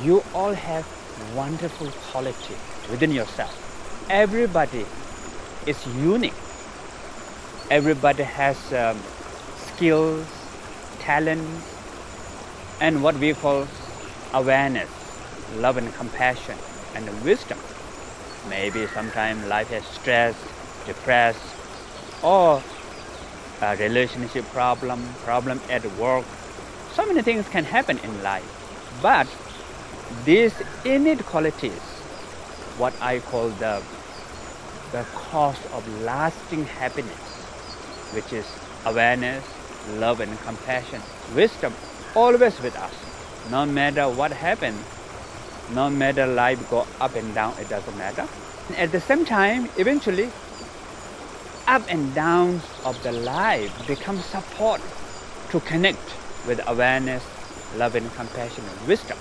You all have wonderful quality within yourself. Everybody is unique. Everybody has skills, talents, and what we call awareness, love and compassion, and wisdom. Maybe sometimes life has stress, depressed, or a relationship problem at work. So many things can happen in life. But these innate qualities, what I call the cause of lasting happiness, which is awareness, love and compassion, wisdom, always with us. No matter what happens, no matter life go up and down, it doesn't matter. And at the same time, eventually, up and downs of the life become support to connect with awareness, love and compassion and wisdom.